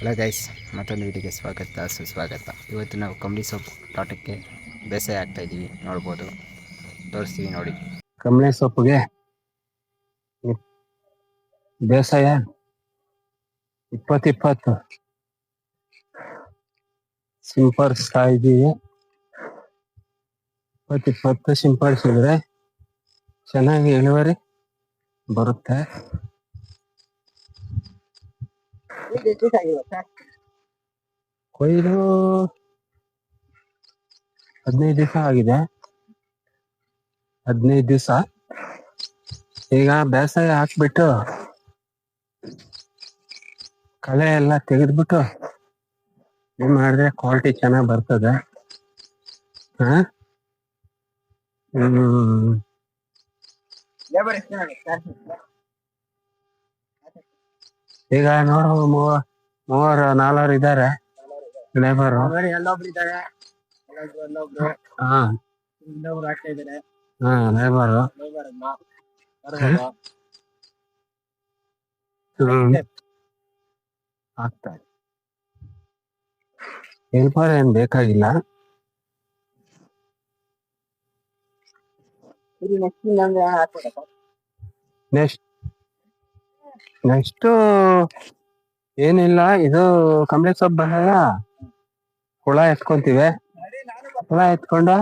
Hello guys, ಮತ್ತೊಂದು ವಿಡಿಯೋಗೆ ಸ್ವಾಗತ ಸುಸ್ವಾಗತ. ಇವತ್ತು ನಾವು ಕಂಬಳಿ ಸೊಪ್ಪು ತೋಟಕ್ಕೆ ಬೇಸಾಯ ಆಗ್ತಾಯಿದ್ದೀವಿ. ನೋಡ್ಬೋದು, ತೋರಿಸ್ತೀವಿ ನೋಡಿ. ಕಂಬಳಿ ಸೊಪ್ಪಿಗೆ ಬೇಸಾಯ 2020 ಸಿಂಪಡಿಸ್ತಾ ಇದ್ದೀವಿ. 2020 ಸಿಂಪಡಿಸಿದ್ರೆ ಚೆನ್ನಾಗಿ ಇಳುವರಿ ಬರುತ್ತೆ. ಕೊಯ್ಲು 15 ದಿವಸ ಆಗಿದೆ. 15 ದಿವಸ ಈಗ ಬೇಸಾಯ ಹಾಕ್ಬಿಟ್ಟು ಕಳೆ ಎಲ್ಲ ತೆಗೆದ್ಬಿಟ್ಟು ಏನ್ ಮಾಡಿದ್ರೆ ಕ್ವಾಲಿಟಿ ಚೆನ್ನಾಗಿ ಬರ್ತದೆ. ಈಗ ನೋಡು, ಮೂವರು ನಾಲ್ವರು ಇದ್ದಾರೆ ಲೇಬರ್. ಲೇಬರ್ ಆಗ್ತಾರೆ. ಹೆಲ್ಪರ್ ಏನ್ ಬೇಕಾಗಿಲ್ಲ. ನೆಕ್ಸ್ಟ್ ಏನಿಲ್ಲ, ಇದು ಕಂಬಳಿ ಸೊಪ್ಪು ಬಂದಾಗ ಹುಳ ಎತ್ಕೊಂತೀವಿ. ಹುಳ ಎತ್ಕೊಂಡು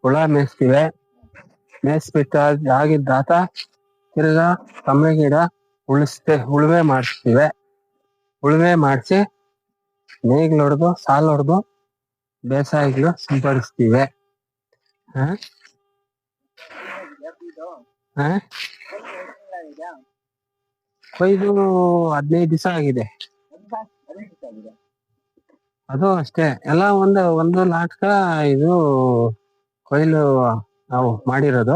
ಹುಳ ಮೇಯಿಸ್ತೀವಿ. ಮೇಯಿಸ್ಬಿಟ್ಟು ಆಗಿದ್ದಾತ ತಿರ್ಗಾ ಕಂಬಳಿ ಗಿಡ ಉಳುಮೆ ಮಾಡಿಸ್ತೀವಿ. ಉಳುಮೆ ಮಾಡಿಸಿ ನೇಗಿಲು ಹೊಡೆದು ಸಾಲು ಹೊಡೆದು ಬೇಸಾಯಗಳು ಸಿಂಪಡಿಸ್ತೀವಿ. ಕೊಯ್ದು 15 ದಿವಸ ಆಗಿದೆ. ಅದು ಅಷ್ಟೇ, ಎಲ್ಲ ಒಂದು ಲಾಟ್ಕ ಇದು ಕೊಯ್ಲು ನಾವು ಮಾಡಿರೋದು.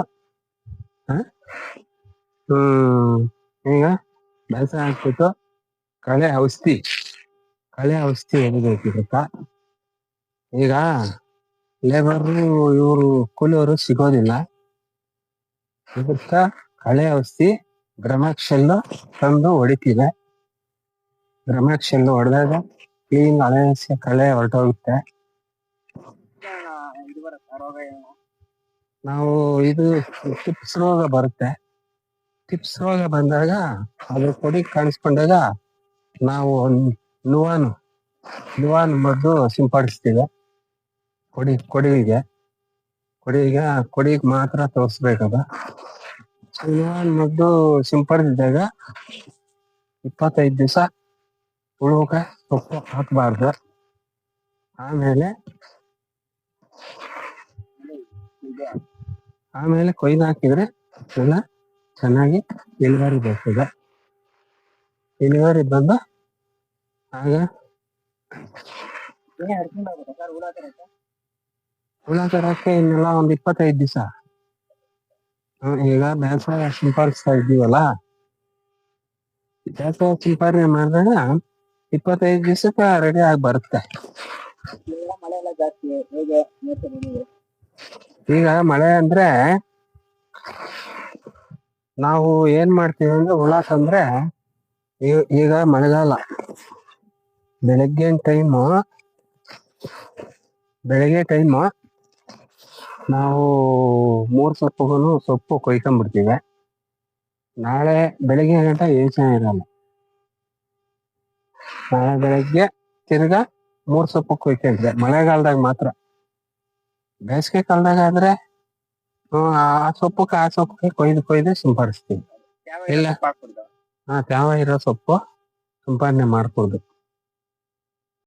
ಈಗ ಬೇಸಾಯ ಹಾಕ್ಬಿಟ್ಟು ಕಳೆ ಔಷಧಿ ಹೊಡಿಬೇಕಿರುತ್ತ. ಈಗ ಲೇಬರು ಇವರು ಕೂಲಿಯವರು ಸಿಗೋದಿಲ್ಲ. ಇದಕ್ಕ ಕಳೆ ಔಷಧಿ ಗ್ರಮಾಕ್ಷೆಲ್ಲು ತಂದು ಹೊಡಿತೀವಿ. ಗ್ರಮಾಕ್ಷೆಲ್ಲು ಹೊಡೆದಾಗ ಕ್ಲೀನ್ ಕಳೆ ಹೊರಟೋಗುತ್ತೆ. ನಾವು ಇದು ಟಿಪ್ಸ್ ರೋಗ ಬರುತ್ತೆ. ಟಿಪ್ಸ್ ರೋಗ ಬಂದಾಗ ಅದ್ರ ಕೊಡಿ ಕಾಣಿಸ್ಕೊಂಡಾಗ ನಾವು ನುವಾನ್ ಮದ್ದು ಸಿಂಪಡಿಸ್ತೀವಿ. ಕೊಡಿಗೆ ಮಾತ್ರ ತೋರಿಸ್ಬೇಕದ. ನುವಾನ್ ಮದ್ದು ಸಿಂಪಡಿಸಿದಾಗ 25 ದಿವಸ ಉಳುವಕ ಸೊಪ್ಪು ಹಾಕಬಾರ್ದು. ಆಮೇಲೆ ಕೊಯ್ದು ಹಾಕಿದ್ರೆ ಎಲ್ಲ ಚೆನ್ನಾಗಿ ಇಳುವರಿ ಬರ್ತದೆ. ಇಳುವರಿ ಬಂದು ಆಗ ಹುಳ ತರಕ್ಕೆ ಇನ್ನೆಲ್ಲ 25 ದಿವಸ. ಈಗ ಬೇಸಾಯ ಸಿಂಪಡಿಸ್ತಾ ಇದ್ದೀವಲ್ಲ, ಬೇಸಾಯ ಸಿಂಪಡಣೆ ಮಾಡಿದಾಗ 25 ದಿವಸಕ್ಕೆ ರೆಡಿ ಆಗಿ ಬರುತ್ತೆ. ಈಗ ಮಳೆ ಅಂದ್ರೆ ನಾವು ಏನ್ ಮಾಡ್ತೀವಿ ಅಂದ್ರೆ, ಹುಳ ತಂದ್ರೆ ಈಗ ಮಳೆಗಾಲ ಬೆಳಗ್ಗೆ ಟೈಮು ನಾವು 3 ಸೊಪ್ಪು ಕೊಯ್ಕೊಂಡ್ಬಿಡ್ತೀವಿ. ನಾಳೆ ಬೆಳಿಗ್ಗೆ ಗಂಟ ಯೋಚನೆ ಇರಲ್ಲ. ನಾಳೆ ಬೆಳಗ್ಗೆ ತಿರ್ಗಾ 3 ಸೊಪ್ಪು ಕೊಯ್ಕೊಂಡ್ರೆ ಮಳೆಗಾಲದಾಗ ಮಾತ್ರ. ಬೇಸಿಗೆ ಕಾಲದಾಗ ಆದ್ರೆ ಆ ಸೊಪ್ಪುಗೆ ಕೊಯ್ದು ಸಿಂಪಡಿಸ್ತೀವಿ. ಇಲ್ಲ, ತ್ಯಾವ ಇರೋ ಸೊಪ್ಪು ಸಿಂಪಡಣೆ ಮಾಡ್ಬೋದು.